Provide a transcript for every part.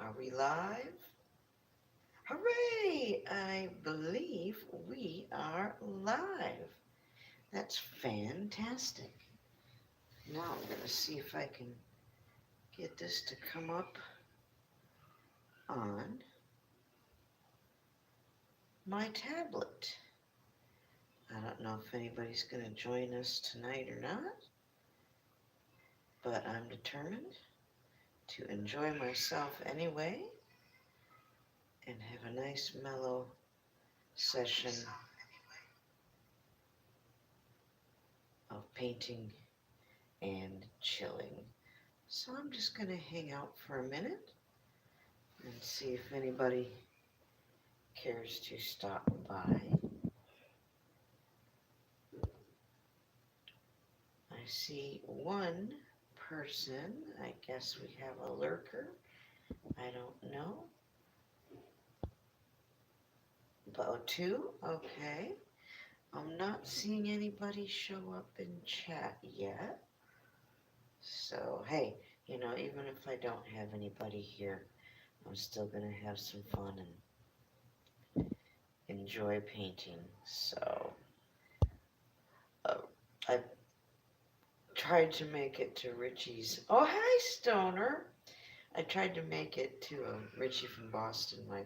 Are we live? Hooray! I believe we are live. That's fantastic. Now I'm going to see if I can get this to come up on my tablet. I don't know if anybody's going to join us tonight or not, but I'm determined to enjoy myself anyway and have a nice mellow session of painting and chilling. So I'm just going to hang out for a minute and see if anybody cares to stop by. I see one person. I guess we have a lurker. I don't know. But two? Okay. I'm not seeing anybody show up in chat yet. So, hey, even if I don't have anybody here, I'm still going to have some fun and enjoy painting. So, uh, I tried to make it to Richie's. Oh, hi, Stoner. I tried to make it to Richie from Boston, my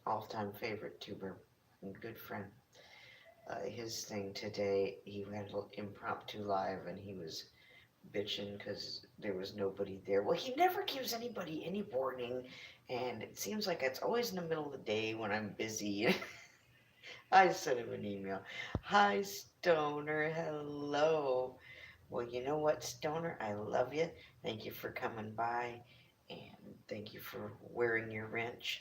all-time favorite tuber and good friend. His thing today, he had an impromptu live, and he was bitching because there was nobody there. Well, he never gives anybody any warning, and it seems like it's always in the middle of the day when I'm busy. I sent him an email. Hi, Stoner. Hello. Well, you know what, Stoner? I love you. Thank you for coming by, and thank you for wearing your wrench.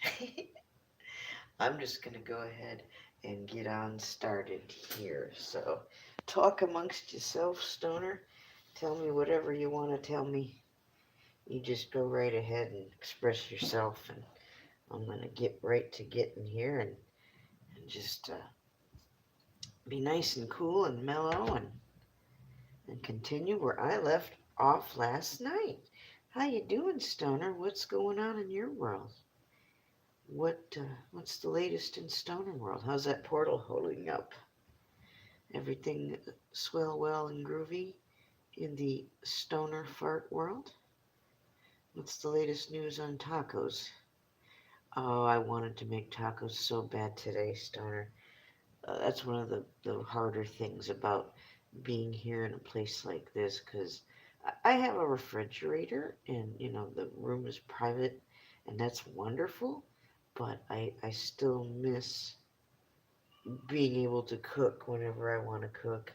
I'm just going to go ahead and get on started here. So, talk amongst yourself, Stoner. Tell me whatever you want to tell me. You just go right ahead and express yourself, and I'm going to get right to getting here and just be nice and cool and mellow and continue where I left off last night. How you doing, Stoner? What's going on in your world? What's the latest in Stoner world? How's that portal holding up? Everything swell well and groovy in the Stoner fart world? What's the latest news on tacos? Oh, I wanted to make tacos so bad today, Stoner. That's one of the harder things about being here in a place like this, because I have a refrigerator, and the room is private, and that's wonderful, but I still miss being able to cook whenever I want to cook.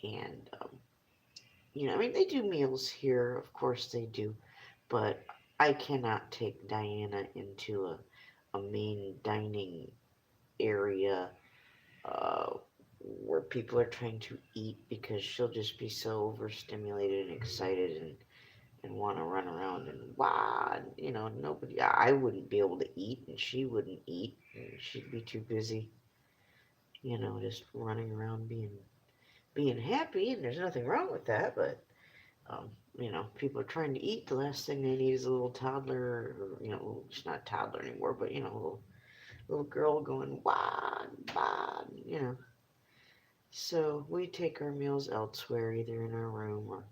And I mean, they do meals here, of course they do, but I cannot take Diana into a main dining area uh, where people are trying to eat, because she'll just be so overstimulated and excited and want to run around and wow, nobody, I wouldn't be able to eat, and she wouldn't eat, and she'd be too busy, just running around being happy, and there's nothing wrong with that, but people are trying to eat. The last thing they need is a little toddler, or she's not a toddler anymore, but a little girl going wah, wah, So we take our meals elsewhere, either in our room or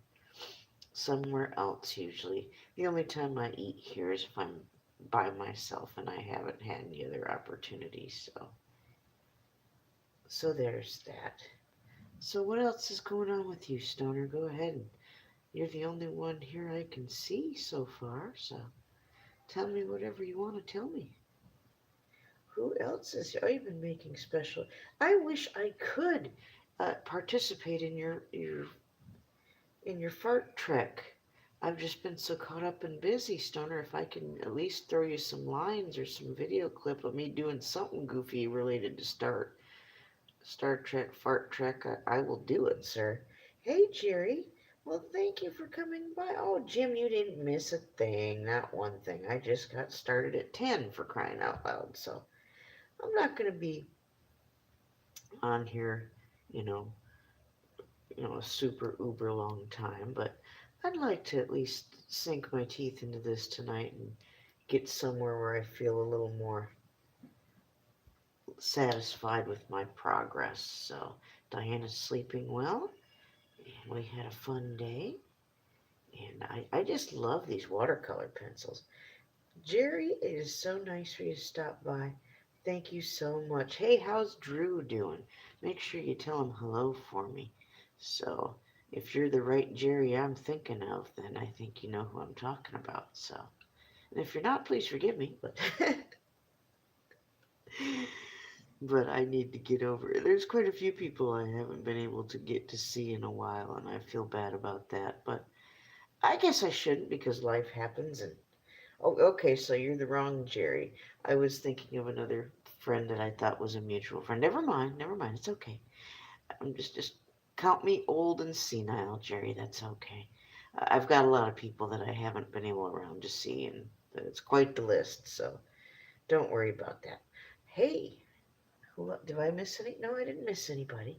somewhere else usually. The only time I eat here is if I'm by myself and I haven't had any other opportunities. So there's that. So what else is going on with you, Stoner? Go ahead. You're the only one here I can see so far, so tell me whatever you want to tell me. Who else is here? Oh, you've been making special. I wish I could participate in your fart trek. I've just been so caught up and busy, Stoner. If I can at least throw you some lines or some video clip of me doing something goofy related to Star Trek fart trek, I will do it, sir. Hey, Jerry. Well, thank you for coming by. Oh, Jim, you didn't miss a thing, not one thing. I just got started at 10, for crying out loud. So I'm not going to be on here, you know, a super uber long time, but I'd like to at least sink my teeth into this tonight and get somewhere where I feel a little more satisfied with my progress. So Diana's sleeping well, and we had a fun day. And I just love these watercolor pencils. Jerry, it is so nice for you to stop by. Thank you so much. Hey, how's Drew doing? Make sure you tell him hello for me. So, if you're the right Jerry I'm thinking of, then I think you know who I'm talking about. So, and if you're not, please forgive me. But but I need to get over it. There's quite a few people I haven't been able to get to see in a while, and I feel bad about that. But I guess I shouldn't because life happens. And oh, okay, so you're the wrong Jerry. I was thinking of another friend that I thought was a mutual friend. Never mind, never mind. It's okay. I'm just count me old and senile, Jerry. That's okay. I've got a lot of people that I haven't been able around to see, and it's quite the list. So don't worry about that. Hey, who did I miss any? No, I didn't miss anybody.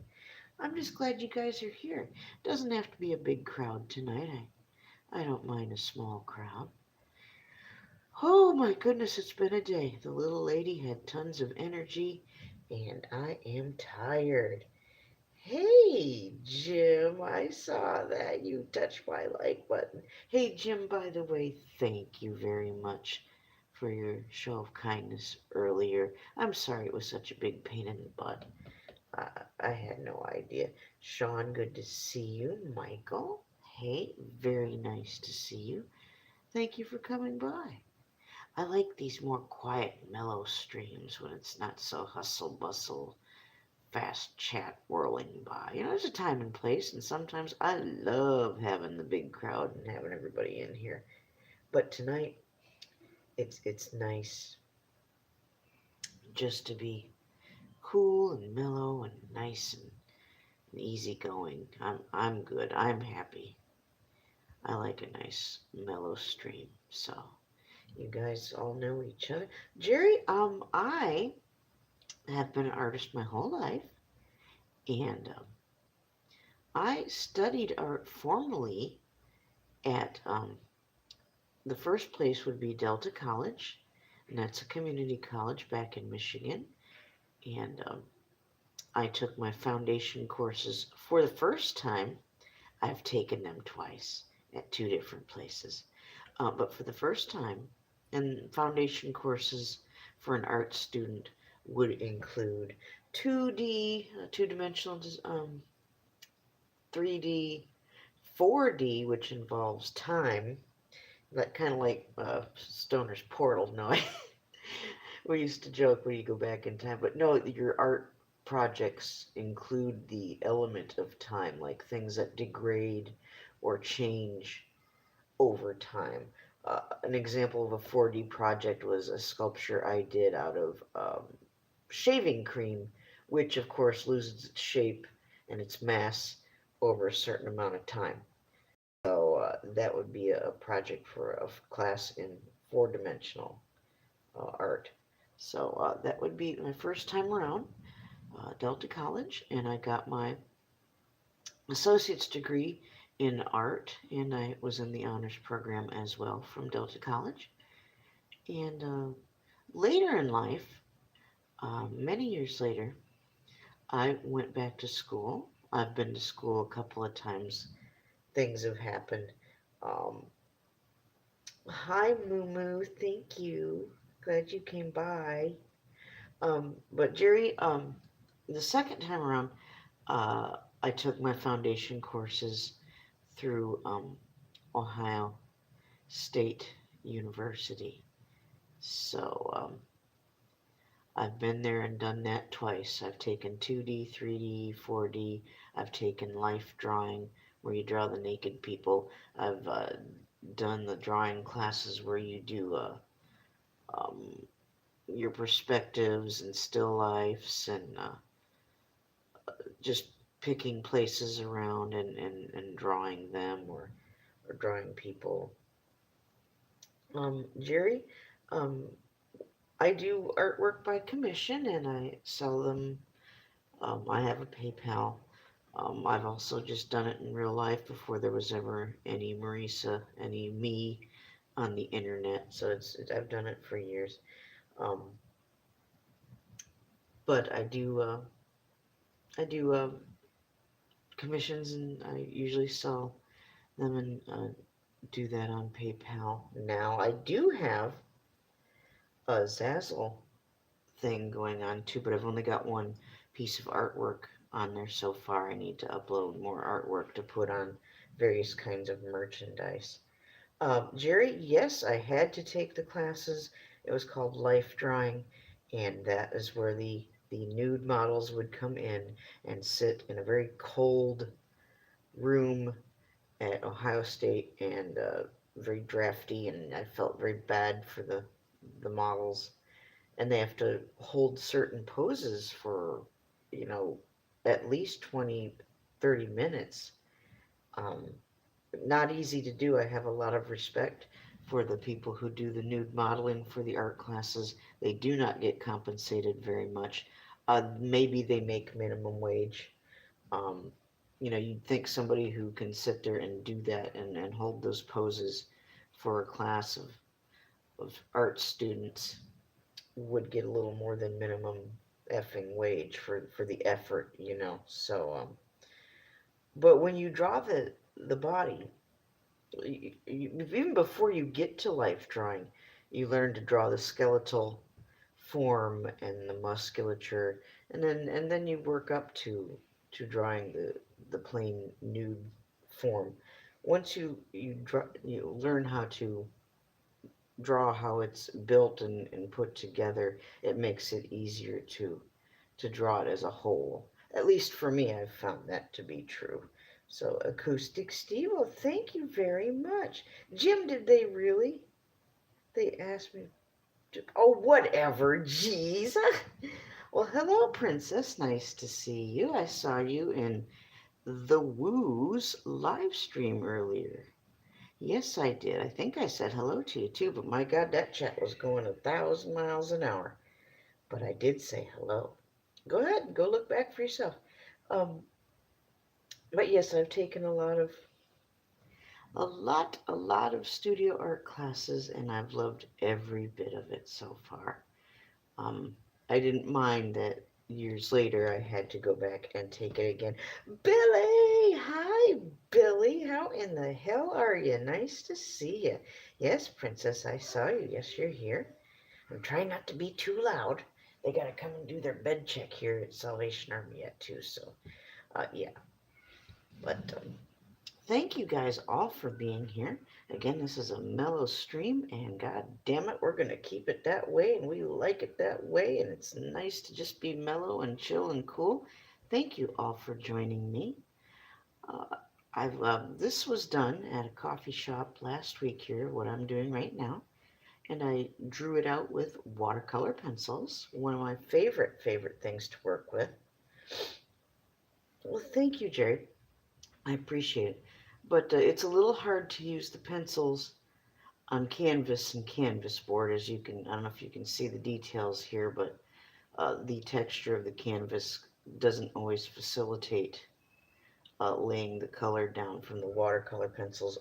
I'm just glad you guys are here. Doesn't have to be a big crowd tonight. I don't mind a small crowd. Oh my goodness, it's been a day. The little lady had tons of energy, and I am tired. Hey, Jim, I saw that you touched my like button. Hey, Jim, by the way, thank you very much for your show of kindness earlier. I'm sorry it was such a big pain in the butt. I, I had no idea. Sean, good to see you. Michael, hey, very nice to see you. Thank you for coming by. I like these more quiet, mellow streams when it's not so hustle bustle, fast chat whirling by. There's a time and place, and sometimes I love having the big crowd and having everybody in here. But tonight, it's nice just to be cool and mellow and nice and easy going. I'm good. I'm happy. I like a nice mellow stream. So you guys all know each other. Jerry, I have been an artist my whole life, and I studied art formally at the first place would be Delta College, and that's a community college back in Michigan. And I took my foundation courses for the first time. I've taken them twice at two different places, but for the first time, and foundation courses for an art student would include 2D, two-dimensional 3D, 4D, which involves time, that kind of like Stoner's Portal. No, we used to joke when you go back in time, but no, your art projects include the element of time, like things that degrade or change over time. An example of a 4D project was a sculpture I did out of shaving cream, which of course loses its shape and its mass over a certain amount of time. So that would be a project for a class in four-dimensional art. So that would be my first time around Delta College, and I got my associate's degree in art, and I was in the honors program as well from Delta College. And later in life, many years later, I went back to school. I've been to school a couple of times. Things have happened. Um, Hi, Moo Moo. Thank you. Glad you came by. But Jerry, the second time around, I took my foundation courses through Ohio State University. So I've been there and done that twice. I've taken 2D, 3D, 4D. I've taken life drawing, where you draw the naked people. I've done the drawing classes where you do um, your perspectives and still lifes and just picking places around and drawing them or drawing people. Jerry, um, I do artwork by commission and I sell them. I have a PayPal. I've also just done it in real life before there was ever any Marisa, any me. on the internet. So I've done it for years. Um, but I do commissions, and I usually sell them and do that on PayPal. Now I do have a Zazzle thing going on too, but I've only got one piece of artwork on there so far. I need to upload more artwork to put on various kinds of merchandise. Jerry, yes, I had to take the classes. It was called Life Drawing, and that is where the nude models would come in and sit in a very cold room at Ohio State, and very drafty, and I felt very bad for the models, and they have to hold certain poses for, you know, at least 20, 30 minutes. Um, Not easy to do. I have a lot of respect for the people who do the nude modeling for the art classes. They do not get compensated very much. Maybe they make minimum wage. Um, you'd think somebody who can sit there and do that and hold those poses for a class of art students would get a little more than minimum effing wage for the effort. So, but when you draw the body, even before you get to life drawing, you learn to draw the skeletal form and the musculature, and then you work up to drawing the plain nude form. Once you learn how to draw how it's built and put together, it makes it easier to draw it as a whole. At least for me, I've found that to be true. So, Acoustic Steve, well, thank you very much. Jim, did they really? They asked me to. Oh, whatever. Jeez. Well, hello, Princess. Nice to see you. I saw you in the Woo's live stream earlier. Yes, I did. I think I said hello to you too, but my God, that chat was going 1,000 miles an hour. But I did say hello. Go ahead and go look back for yourself. Um, but yes, I've taken a lot of studio art classes, and I've loved every bit of it so far. Um, I didn't mind that years later I had to go back and take it again. Billy! Hi, Billy. How in the hell are you? Nice to see you. Yes, Princess, I saw you. Yes, you're here. I'm trying not to be too loud. They gotta come and do their bed check here at Salvation Army yet, too, so, yeah. But, thank you guys all for being here. Again, this is a mellow stream, and god damn it, we're gonna keep it that way, and we like it that way, and it's nice to just be mellow and chill and cool. Thank you all for joining me. Uh, this was done at a coffee shop last week here, what I'm doing right now, and I drew it out with watercolor pencils, one of my favorite things to work with. Well, thank you, Jerry. I appreciate it. But it's a little hard to use the pencils on canvas and canvas board, as you can. I don't know if you can see the details here, but the texture of the canvas doesn't always facilitate laying the color down from the watercolor pencils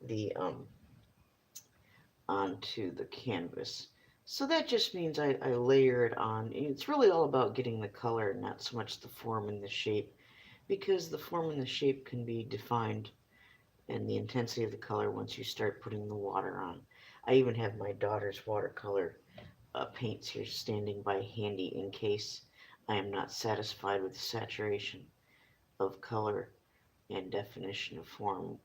the um, onto the canvas. So that just means I layer it on. It's really all about getting the color, not so much the form and the shape, because the form and the shape can be defined and the intensity of the color once you start putting the water on. I even have my daughter's watercolor paints here standing by handy in case I am not satisfied with the saturation of color and definition of form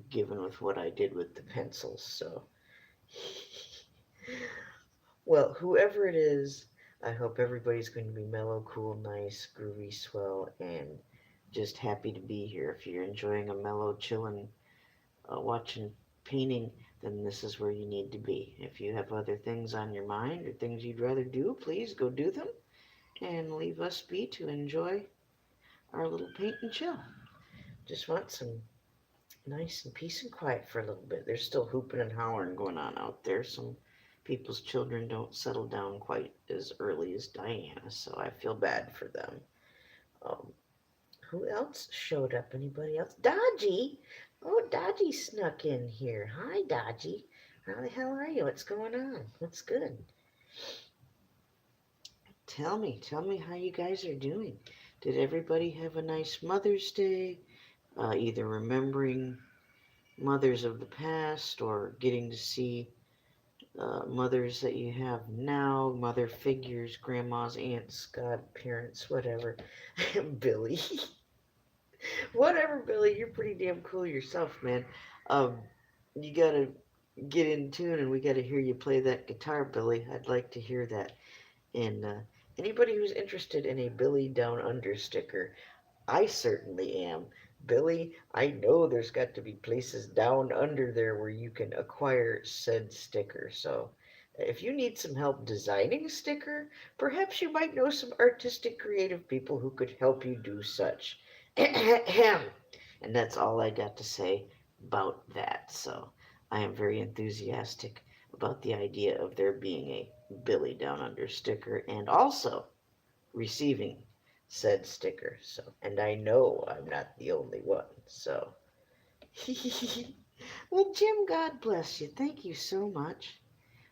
given with what I did with the pencils. So, well, whoever it is, I hope everybody's going to be mellow, cool, nice, groovy, swell, and just happy to be here. If you're enjoying a mellow, chillin' watching painting, then this is where you need to be. If you have other things on your mind or things you'd rather do, please go do them and leave us be to enjoy our little paint and chill. Just want some nice and peace and quiet for a little bit. There's still hooping and hollering going on out there. Some people's children don't settle down quite as early as Diana, so I feel bad for them. Um, who else showed up? Anybody else? Dodgy! Oh, Dodgy snuck in here. Hi, Dodgy. How the hell are you? What's going on? What's good? Tell me how you guys are doing. Did everybody have a nice Mother's Day? Either remembering mothers of the past or getting to see mothers that you have now, mother figures, grandmas, aunts, godparents, whatever. Billy. Whatever, Billy. You're pretty damn cool yourself, man. Um, you gotta get in tune and we gotta hear you play that guitar, Billy. I'd like to hear that. And anybody who's interested in a Billy Down Under sticker, I certainly am. Billy, I know there's got to be places down under there where you can acquire said sticker. So if you need some help designing a sticker, perhaps you might know some artistic creative people who could help you do such. And that's all I got to say about that. So I am very enthusiastic about the idea of there being a Billy Down Under sticker and also receiving said sticker. So, and I know I'm not the only one. So, well, Jim, God bless you. Thank you so much.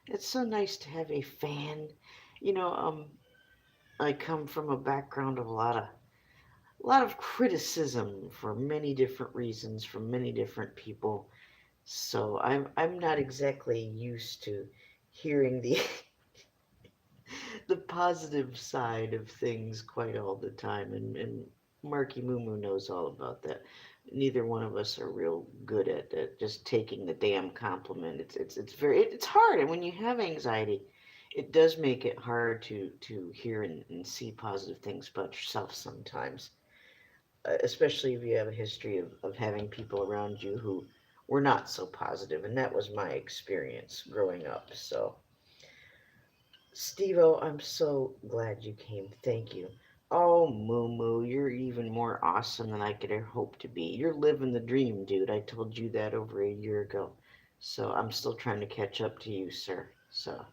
It's so nice to have a fan. You know, I come from a background of a lot of criticism for many different reasons from many different people. So I'm not exactly used to hearing the positive side of things quite all the time, and Marky Moo knows all about that. Neither one of us are real good at just taking the damn compliment. It's hard, and when you have anxiety, it does make it hard to hear and see positive things about yourself sometimes, especially if you have a history of having people around you who were not so positive, and that was my experience growing up. So Steve-O, I'm so glad you came. Thank you. Oh, Moo Moo, you're even more awesome than I could ever hope to be. You're living the dream, dude. I told you that over a year ago. So I'm still trying to catch up to you, sir. So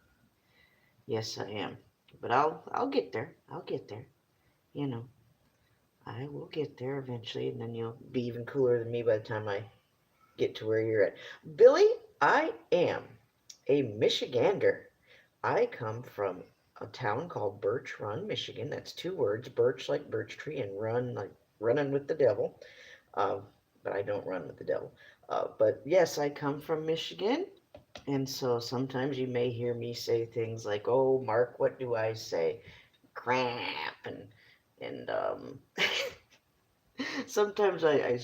yes, I am. But I'll get there. I'll get there. You know, I will get there eventually, and then you'll be even cooler than me by the time I get to where you're at. Billy, I am a Michigander. I come from a town called Birch Run, Michigan. That's two words, birch like birch tree and run like running with the devil. Uh, but I don't run with the devil. But yes, I come from Michigan. And so sometimes you may hear me say things like, "Oh, Mark, what do I say? Crap." And sometimes I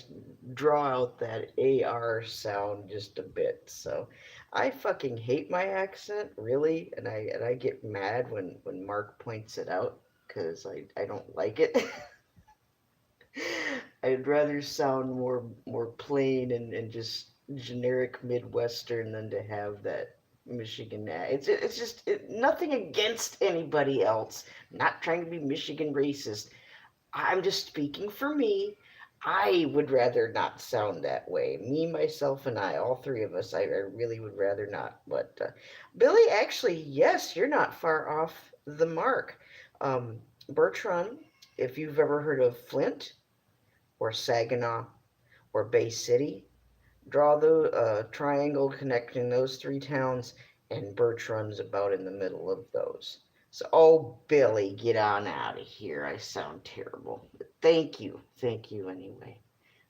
draw out that AR sound just a bit. So I fucking hate my accent, really, and I get mad when Mark points it out because I don't like it. I'd rather sound more plain and just generic Midwestern than to have that Michigan. It's just nothing against anybody else. Not trying to be Michigan racist. I'm just speaking for me. I would rather not sound that way. Me, myself, and I, all three of us, I really would rather not. But Billy, actually, yes, you're not far off the mark. Bertrand, if you've ever heard of Flint or Saginaw or Bay City, draw the triangle connecting those three towns, and Bertrand's about in the middle of those. So, oh, Billy, get on out of here. I sound terrible. But thank you anyway.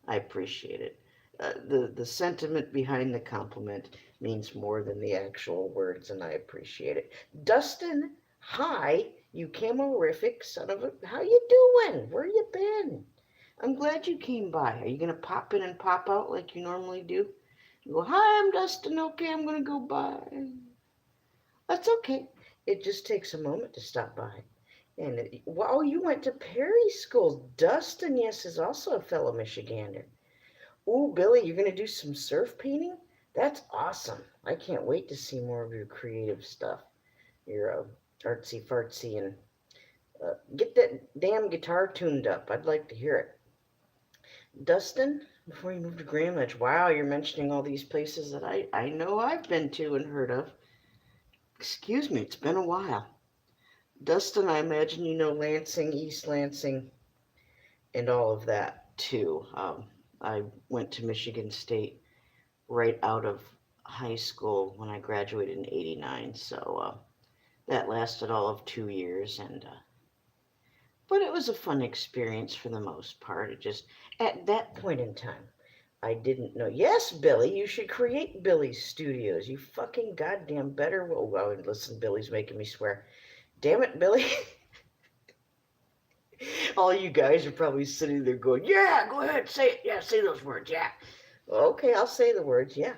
I appreciate it. The sentiment behind the compliment means more than the actual words, and I appreciate it. Dustin, hi, you camorific son of a. How you doing? Where you been? I'm glad you came by. Are you gonna pop in and pop out like you normally do? You go, hi, I'm Dustin. Okay, I'm gonna go by. That's okay. It just takes a moment to stop by. And wow, you went to Perry School. Dustin, yes, is also a fellow Michigander. Ooh, Billy, you're gonna do some surf painting? That's awesome. I can't wait to see more of your creative stuff. Your artsy fartsy and get that damn guitar tuned up. I'd like to hear it. Dustin, before you move to Grand Ledge, wow, you're mentioning all these places that I know I've been to and heard of. Excuse me, it's been a while. Dustin, I imagine you know Lansing, East Lansing, and all of that too. I went to Michigan State right out of high school when I graduated in '89. So that lasted all of 2 years, and but it was a fun experience for the most part. It just at that point in time, I didn't know. Yes, Billy, you should create Billy's Studios. You fucking goddamn better. Well, listen, Billy's making me swear. Damn it, Billy. All you guys are probably sitting there going, yeah, go ahead, say it. Yeah, say those words. Yeah. Okay, I'll say the words. Yeah.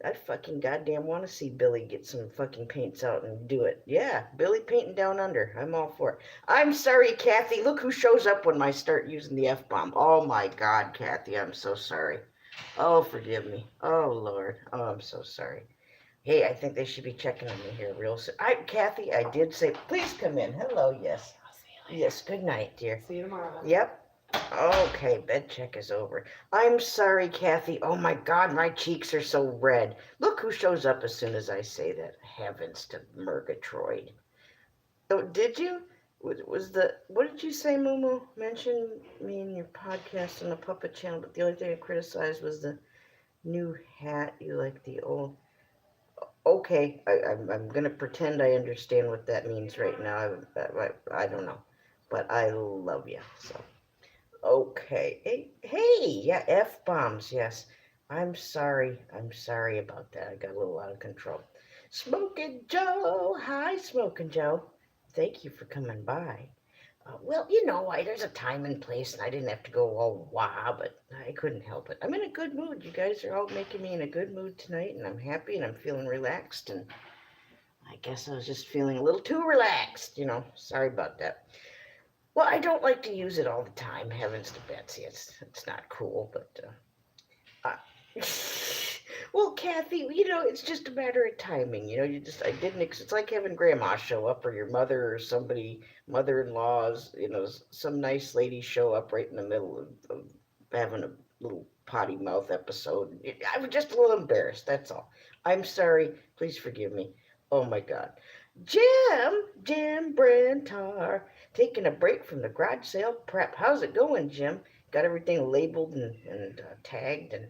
I fucking goddamn want to see Billy get some fucking paints out and do it. Yeah, Billy painting down under. I'm all for it. I'm sorry, Kathy. Look who shows up when I start using the F bomb. Oh my God, Kathy, I'm so sorry. Oh, forgive me. Oh Lord. Oh, I'm so sorry. Hey, I think they should be checking on me here real soon. Kathy, I did say, please come in. Hello, yes. I'll see you later. Yes, good night, dear. See you tomorrow. Yep. Okay, bed check is over. I'm sorry, Kathy. Oh my God, my cheeks are so red. Look who shows up as soon as I say that. Heavens to Murgatroyd. Oh, did you? What did you say, Mumu? Mention me in your podcast on the Puppet Channel, but the only thing I criticized was the new hat. You like the old. Okay, I'm gonna pretend I understand what that means right now. I don't know, but I love you so. Okay. Hey, yeah, F bombs, yes. I'm sorry. I'm sorry about that. I got a little out of control. Smoking Joe. Hi, Smoking Joe. Thank you for coming by. Well, there's a time and place, and I didn't have to go all wah, but I couldn't help it. I'm in a good mood. You guys are all making me in a good mood tonight, and I'm happy, and I'm feeling relaxed, and I guess I was just feeling a little too relaxed. Sorry about that. Well, I don't like to use it all the time. Heavens to Betsy, it's not cool. But well, Kathy, it's just a matter of timing. You just I didn't. It's like having Grandma show up, or your mother, or somebody, mother-in-laws. Some nice lady show up right in the middle of having a little potty mouth episode. I was just a little embarrassed. That's all. I'm sorry. Please forgive me. Oh my God. Jim Brentar, taking a break from the garage sale prep. How's it going, Jim? Got everything labeled and tagged, and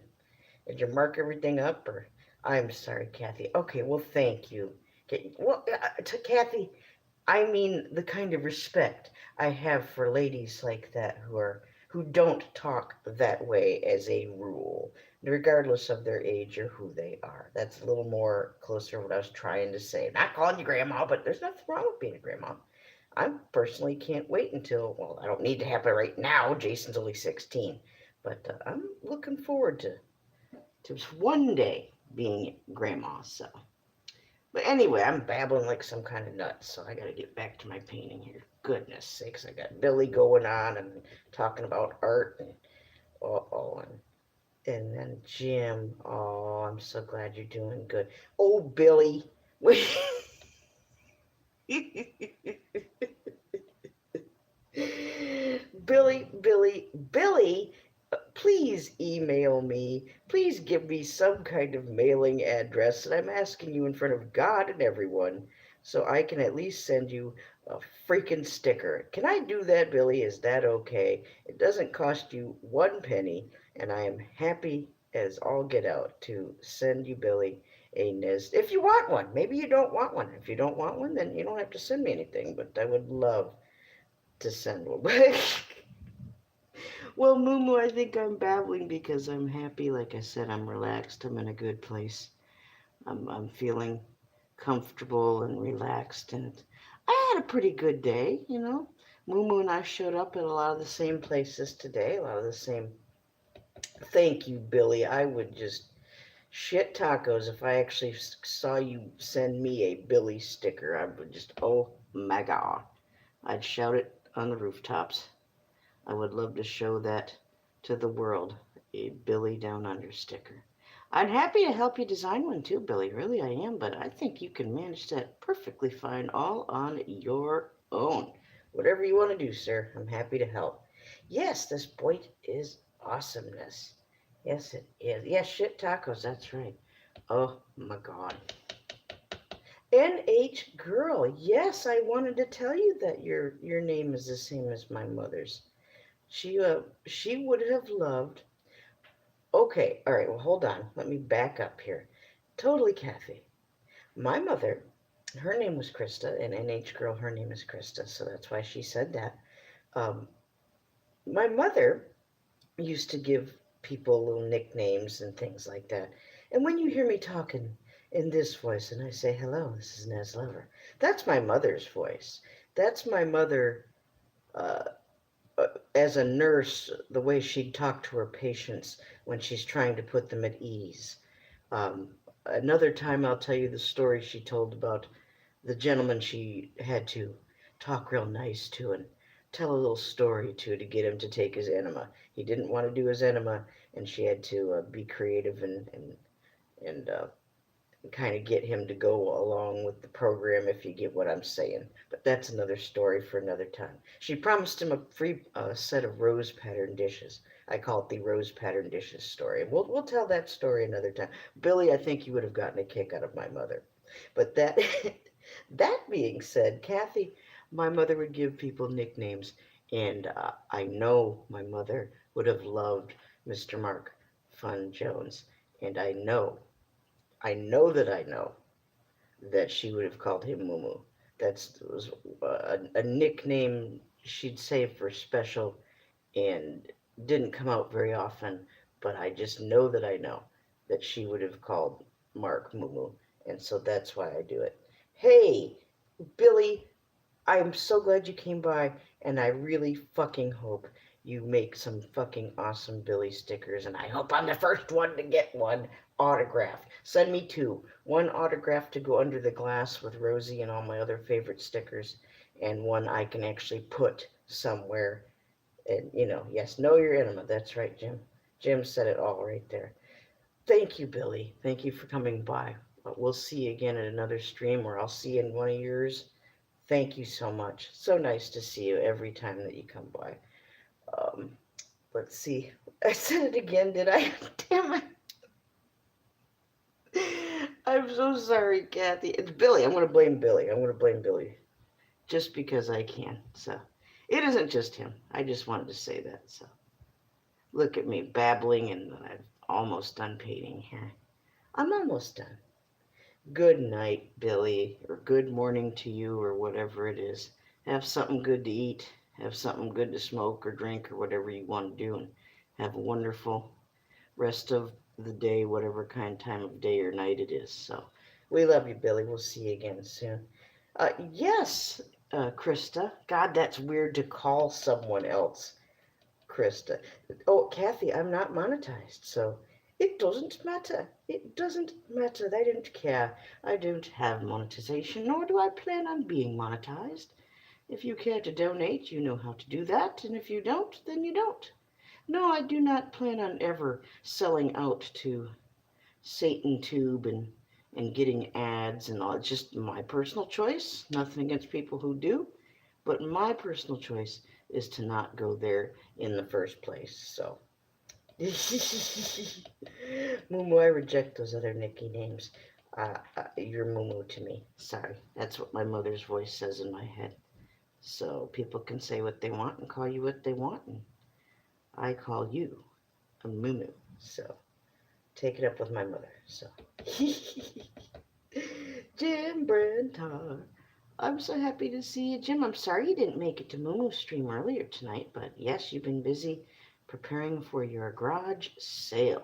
did you mark everything up? Or I'm sorry, Kathy. Okay, well, thank you. Okay, well, to Kathy, I mean the kind of respect I have for ladies like that who don't talk that way as a rule, regardless of their age or who they are. That's a little more closer to what I was trying to say. Not calling you grandma, but there's nothing wrong with being a grandma. I personally can't wait until, well, I don't need to have it right now. Jason's only 16, but I'm looking forward to one day being grandma. So. But anyway, I'm babbling like some kind of nut, so I gotta get back to my painting here. Goodness sakes, I got Billy going on and talking about art and and then Jim. Oh, I'm so glad you're doing good. Oh, Billy. Billy, please email me. Please give me some kind of mailing address that I'm asking you in front of God and everyone so I can at least send you a freaking sticker. Can I do that, Billy? Is that okay? It doesn't cost you one penny, and I am happy as all get out to send you, Billy, a Nez. If you want one, maybe you don't want one. If you don't want one, then you don't have to send me anything, but I would love to send one. Well, Mumu, I think I'm babbling because I'm happy. Like I said, I'm relaxed. I'm in a good place. I'm feeling comfortable and relaxed, and I had a pretty good day. Mumu and I showed up at a lot of the same places today. A lot of the same. Thank you, Billy. I would just shit tacos if I actually saw you send me a Billy sticker. I would just, oh my God, I'd shout it on the rooftops. I would love to show that to the world, a Billy Down Under sticker. I'm happy to help you design one too, Billy. Really, I am, but I think you can manage that perfectly fine all on your own. Whatever you want to do, sir, I'm happy to help. Yes, this point is awesomeness. Yes, it is. Yes, shit tacos, that's right. Oh my God. NH girl, yes, I wanted to tell you that your name is the same as my mother's. She would have loved Okay, all right, well, hold on. Let me back up here. Totally, Kathy. My mother, her name was Krista, and NH Girl, her name is Krista, so that's why she said that. Um, my mother used to give people little nicknames and things like that. And when you hear me talking in this voice and I say, hello, this is Nez Lover, that's my mother's voice. That's my mother uh, as a nurse, the way she'd talk to her patients when she's trying to put them at ease. Um, Another time, I'll tell you the story she told about the gentleman she had to talk real nice to and tell a little story to get him to take his enema. He didn't want to do his enema, and she had to be creative and kind of get him to go along with the program, if you get what I'm saying. But that's another story for another time. She promised him a free set of rose pattern dishes. I call it the rose pattern dishes story. We'll tell that story another time. Billy, I think you would have gotten a kick out of my mother. But that that being said, Kathy, my mother would give people nicknames, and I know my mother would have loved Mr. Mark Fun Jones, and I know that she would have called him Mumu. That was a nickname she'd say for special and didn't come out very often, but I just know that I know that she would have called Mark Mumu, and so that's why I do it. Hey, Billy, I'm so glad you came by, and I really fucking hope you make some fucking awesome Billy stickers, and I hope I'm the first one to get one autographed. Send me two. One autograph to go under the glass with Rosie and all my other favorite stickers, and one I can actually put somewhere. And, yes, know your enema. That's right, Jim. Jim said it all right there. Thank you, Billy. Thank you for coming by. We'll see you again at another stream, or I'll see you in one of yours. Thank you so much. So nice to see you every time that you come by. Um, let's see. I said it again, did I? Damn it. I'm so sorry, Kathy. It's Billy. I'm going to blame Billy. I'm going to blame Billy just because I can. So it isn't just him. I just wanted to say that. So look at me babbling, and I'm almost done painting here. I'm almost done. Good night, Billy, or good morning to you, or whatever it is. Have something good to eat, have something good to smoke or drink, or whatever you want to do, and have a wonderful rest of the day, whatever kind of time of day or night it is. So, we love you, Billy. We'll see you again soon. Yes, Krista. God, that's weird to call someone else Krista. Oh, Kathy, I'm not monetized, so it doesn't matter. It doesn't matter. I don't care. I don't have monetization, nor do I plan on being monetized. If you care to donate, you know how to do that, and if you don't, then you don't. No, I do not plan on ever selling out to Satan Tube and getting ads and all. It's just my personal choice. Nothing against people who do. But my personal choice is to not go there in the first place. So, Mumu, I reject those other Nikki names. You're Mumu to me. Sorry. That's what my mother's voice says in my head. So people can say what they want and call you what they want, and I call you a Mumu. So take it up with my mother. So Jim Brentar. I'm so happy to see you, Jim. I'm sorry you didn't make it to Momo's stream earlier tonight, but yes, you've been busy preparing for your garage sale.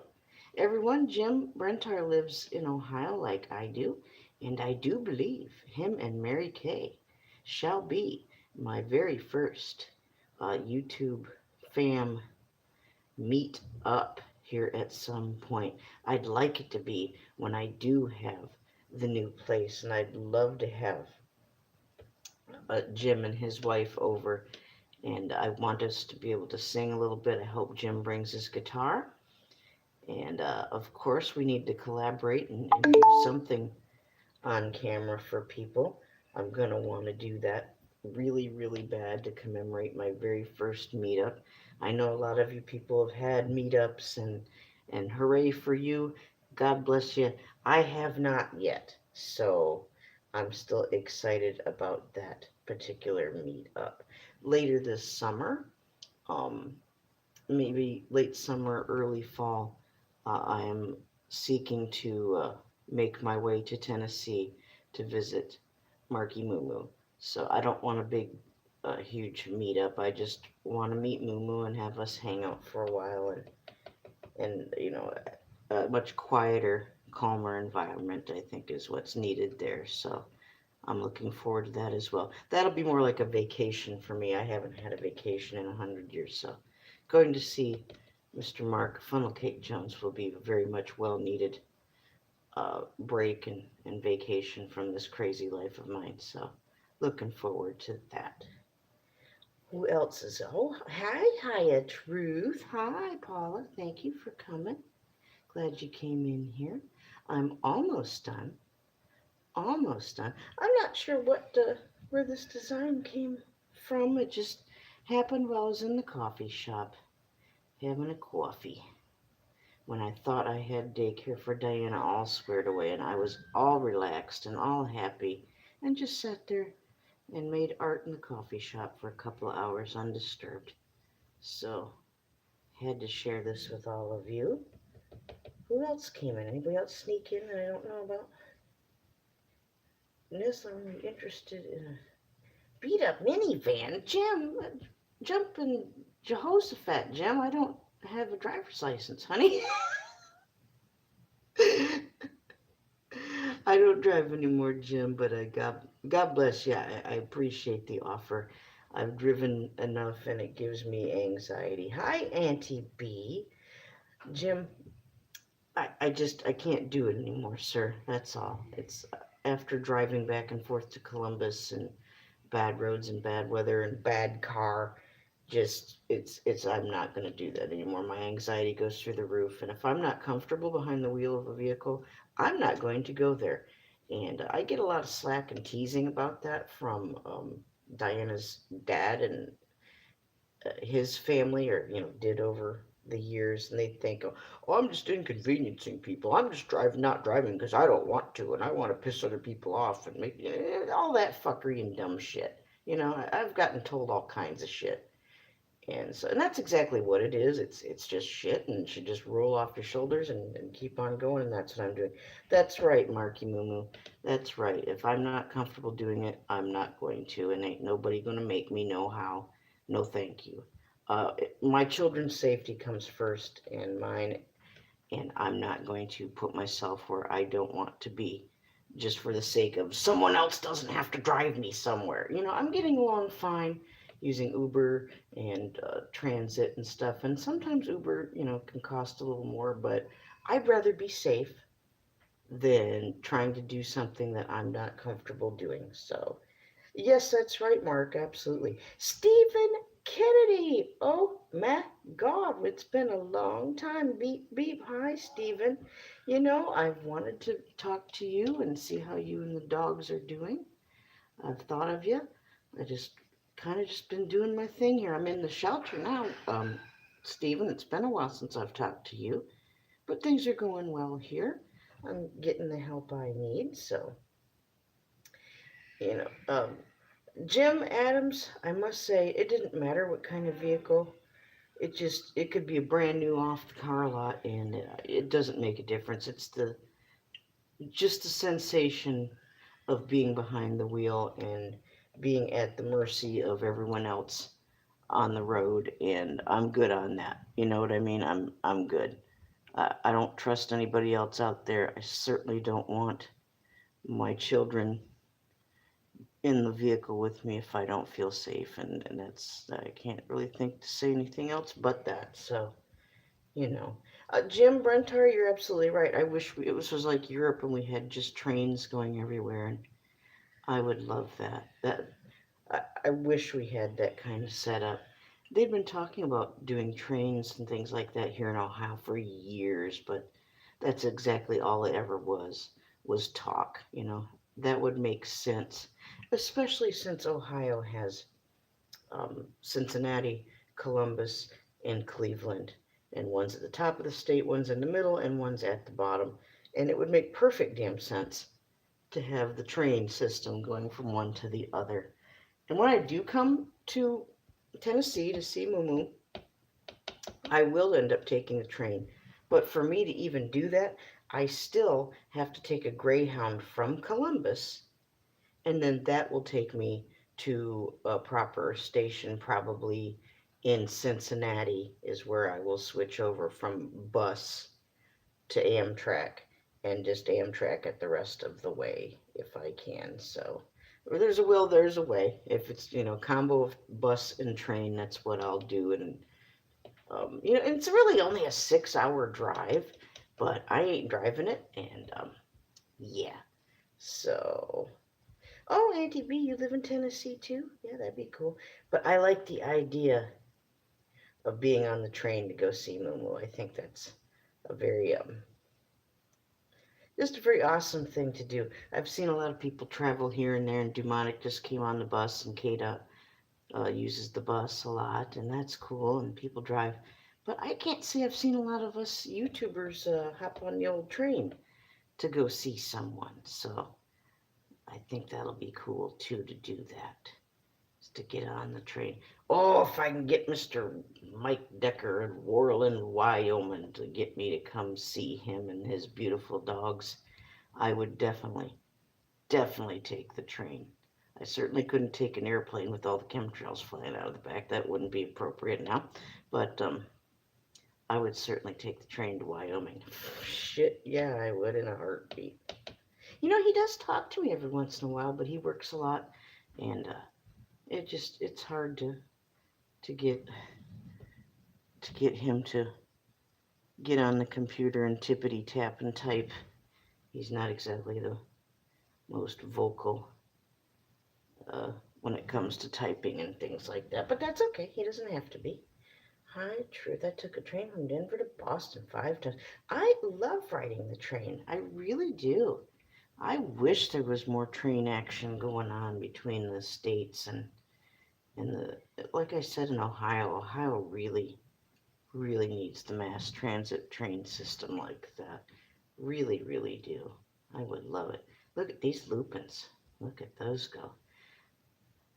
Everyone, Jim Brentar lives in Ohio like I do, and I do believe him and Mary Kay shall be my very first YouTube fam meet up here at some point. I'd like it to be when I do have the new place, and I'd love to have Jim and his wife over, and I want us to be able to sing a little bit. I hope Jim brings his guitar, and of course, we need to collaborate and do something on camera for people. I'm going to want to do that really, really bad to commemorate my very first meetup. I know a lot of you people have had meetups, and hooray for you. God bless you. I have not yet, so I'm still excited about that particular meetup. Later this summer, um, maybe late summer, early fall, I am seeking to make my way to Tennessee to visit Marky Moo Moo. So I don't want a big, huge meetup. I just want to meet Moo Moo and have us hang out for a while and a much quieter, calmer environment, I think, is what's needed there. So I'm looking forward to that as well. That'll be more like a vacation for me. I haven't had a vacation in 100 years, so going to see Mr. Mark Funnel Cake Jones will be a very much well needed break and vacation from this crazy life of mine. So looking forward to that. Who else is? Oh, hi, hiya, Truth. Hi, Paula. Thank you for coming. Glad you came in here. I'm almost done. Almost done. I'm not sure where this design came from. It just happened while I was in the coffee shop having a coffee when I thought I had daycare for Diana all squared away and I was all relaxed and all happy and just sat there and made art in the coffee shop for a couple of hours undisturbed. So, had to share this with all of you. Who else came in? Anybody else sneak in that I don't know about? Nez, I'm interested in a beat up minivan. Jim, jumping Jehoshaphat, Jim. I don't have a driver's license, honey. I don't drive anymore, Jim, but God bless you. I appreciate the offer. I've driven enough and it gives me anxiety. Hi, Auntie B. Jim, I can't do it anymore, sir. That's all. It's after driving back and forth to Columbus and bad roads and bad weather and bad car. Just it's I'm not going to do that anymore. My anxiety goes through the roof, and if I'm not comfortable behind the wheel of a vehicle, I'm not going to go there. And I get a lot of slack and teasing about that from Diana's dad and his family, or did over the years, and they think, oh, I'm just inconveniencing people. I'm just not driving because I don't want to, and I want to piss other people off and make all that fuckery and dumb shit. I've gotten told all kinds of shit. And that's exactly what it is. It's just shit, and it should just roll off your shoulders and keep on going. And that's what I'm doing. That's right, Marky Moo Moo. That's right. If I'm not comfortable doing it, I'm not going to, and ain't nobody gonna make me know how. No, thank you. My children's safety comes first, and mine, and I'm not going to put myself where I don't want to be just for the sake of someone else doesn't have to drive me somewhere. I'm getting along fine using Uber and transit and stuff. And sometimes Uber, can cost a little more, but I'd rather be safe than trying to do something that I'm not comfortable doing. So, yes, that's right, Mark. Absolutely. Stephen Kennedy. Oh my God, it's been a long time. Beep, beep. Hi, Stephen. I've wanted to talk to you and see how you and the dogs are doing. I've thought of you. I just kind of just been doing my thing here. I'm in the shelter now. Stephen, it's been a while since I've talked to you, but things are going well here. I'm getting the help I need. So, you know, um, Jim Adams, I must say, it didn't matter what kind of vehicle. It could be a brand new off the car lot, and it doesn't make a difference. It's just the sensation of being behind the wheel and being at the mercy of everyone else on the road, and I'm good on that. You know what I mean? I'm good. I don't trust anybody else out there. I certainly don't want my children in the vehicle with me if I don't feel safe, and that's I can't really think to say anything else but that. So Jim Brentar, you're absolutely right. I wish it was like Europe and we had just trains going everywhere, and I would love that. I wish we had that kind of setup. They've been talking about doing trains and things like that here in Ohio for years, but that's exactly all it ever was talk. That would make sense, especially since Ohio has Cincinnati, Columbus, and Cleveland, and one's at the top of the state, one's in the middle, and one's at the bottom, and it would make perfect damn sense to have the train system going from one to the other. And when I do come to Tennessee to see Moo Moo, I will end up taking the train. But for me to even do that, I still have to take a Greyhound from Columbus, and then that will take me to a proper station, probably in Cincinnati, is where I will switch over from bus to Amtrak and just Amtrak it the rest of the way if I can. So there's a will, there's a way. If it's combo of bus and train, that's what I'll do. And it's really only a 6 hour drive, but I ain't driving it. And yeah. So oh, Auntie B, you live in Tennessee too? Yeah, that'd be cool. But I like the idea of being on the train to go see Moo. I think that's a very just a very awesome thing to do. I've seen a lot of people travel here and there, and Dumonic just came on the bus, and Kata uses the bus a lot, and that's cool, and people drive. But I can't say I've seen a lot of us YouTubers hop on the old train to go see someone. So I think that'll be cool too to do that, is to get on the train. Oh, if I can get Mr. Mike Decker in Worland, Wyoming to get me to come see him and his beautiful dogs, I would definitely take the train. I certainly couldn't take an airplane with all the chemtrails flying out of the back. That wouldn't be appropriate now. But I would certainly take the train to Wyoming. Shit, yeah, I would in a heartbeat. He does talk to me every once in a while, but he works a lot, and it's hard to get him to get on the computer and tippity tap and type. He's not exactly the most vocal uh, when it comes to typing and things like that. But that's okay. He doesn't have to be. Hi, truth. I took a train from Denver to Boston 5 times. I love riding the train. I really do. I wish there was more train action going on between the states and like I said, in Ohio. Ohio really needs the mass transit train system like that. Really do. I would love it. Look at these lupins. Look at those go.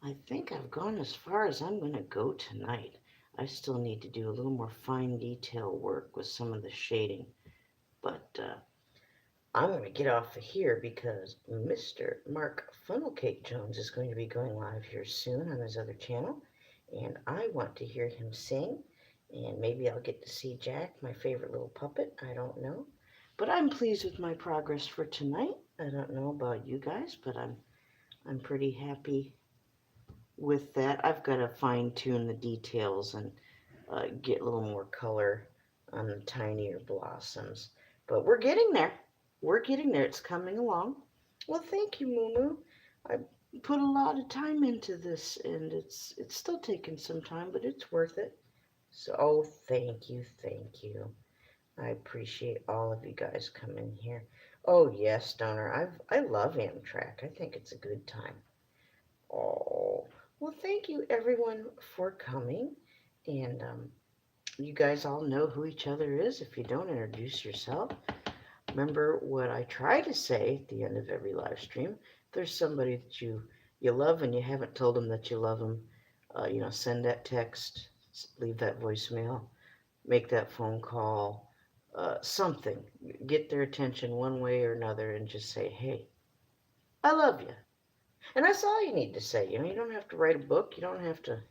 I think I've gone as far as I'm going to go tonight. I still need to do a little more fine detail work with some of the shading. But I'm going to get off of here because Mr. Mark Funnelcake Jones is going to be going live here soon on his other channel. And I want to hear him sing. And maybe I'll get to see Jack, my favorite little puppet. I don't know. But I'm pleased with my progress for tonight. I don't know about you guys, but I'm pretty happy with that. I've got to fine tune the details and get a little more color on the tinier blossoms. But we're getting there. We're getting there. It's coming along. Well, thank you, Moo. I put a lot of time into this, and it's still taking some time, but it's worth it. So, oh, thank you. I appreciate all of you guys coming here. Oh yes, Stoner. I love Amtrak. I think it's a good time. Oh, well, thank you everyone for coming. And you guys all know who each other is. If you don't, introduce yourself. Remember what I try to say at the end of every live stream. If there's somebody that you love and you haven't told them that you love them, send that text, leave that voicemail, make that phone call, something. Get their attention one way or another and just say, hey, I love you. And that's all you need to say. You don't have to write a book. You don't have to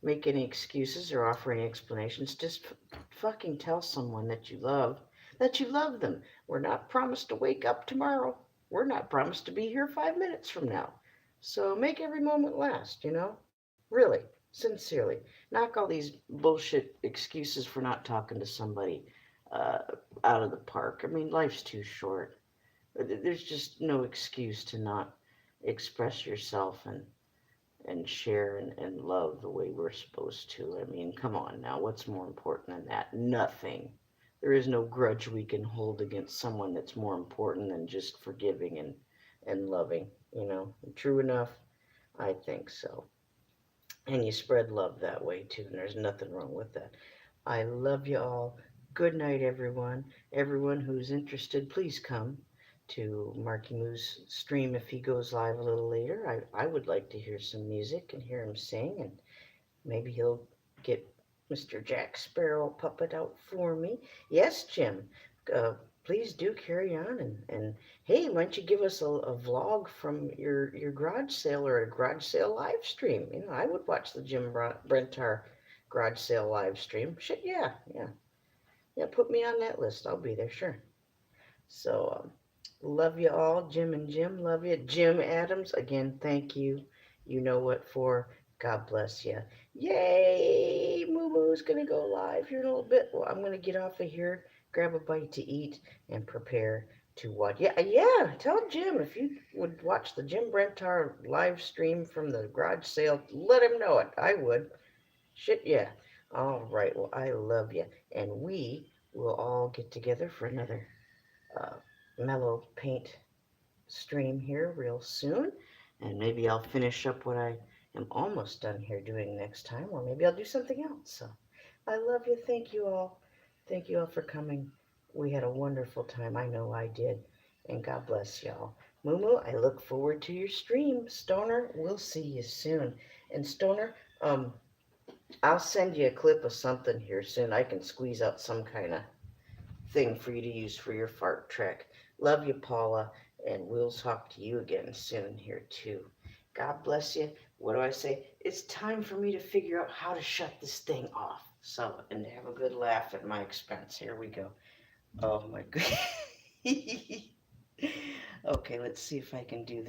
make any excuses or offer any explanations. Just fucking tell someone that you love them. We're not promised to wake up tomorrow. We're not promised to be here 5 minutes from now. So make every moment last. Really, sincerely. Knock all these bullshit excuses for not talking to somebody uh, out of the park. I mean, life's too short. There's just no excuse to not express yourself and share and love the way we're supposed to. I mean, come on now, what's more important than that? Nothing. There is no grudge we can hold against someone that's more important than just forgiving and loving. True enough? I think so. And you spread love that way too, and there's nothing wrong with that. I love you all. Good night, everyone. Everyone who's interested, please come to Marky Moo's stream if he goes live a little later. I would like to hear some music and hear him sing, and maybe he'll get Mr. Jack Sparrow puppet out for me. Yes, Jim. Uh, please do carry on and hey, why don't you give us a vlog from your garage sale or a garage sale live stream? You know, I would watch the Jim Brentar garage sale live stream. Shit, yeah, yeah, yeah. Put me on that list. I'll be there, sure. So, love you all, Jim and Jim. Love you, Jim Adams. Again, thank you. You know what for. God bless you. Yay! Moo Moo's gonna go live here in a little bit. Well, I'm gonna get off of here, grab a bite to eat, and prepare to watch. Yeah, yeah. Tell Jim if you would watch the Jim Brentar live stream from the garage sale. Let him know it. I would. Shit, yeah. All right. Well, I love you, and we will all get together for another uh, mellow paint stream here real soon. And maybe I'll finish up what I am almost done here doing next time, or maybe I'll do something else. So I love you. Thank you all. Thank you all for coming. We had a wonderful time. I know I did. And God bless y'all. Moo, I look forward to your stream. Stoner, we'll see you soon. And Stoner, I'll send you a clip of something here soon. I can squeeze out some kind of thing for you to use for your fart track. Love you, Paula, and we'll talk to you again soon here too. God bless you. What do I say? It's time for me to figure out how to shut this thing off. So, and have a good laugh at my expense. Here we go. Oh my god. Okay, let's see if I can do this.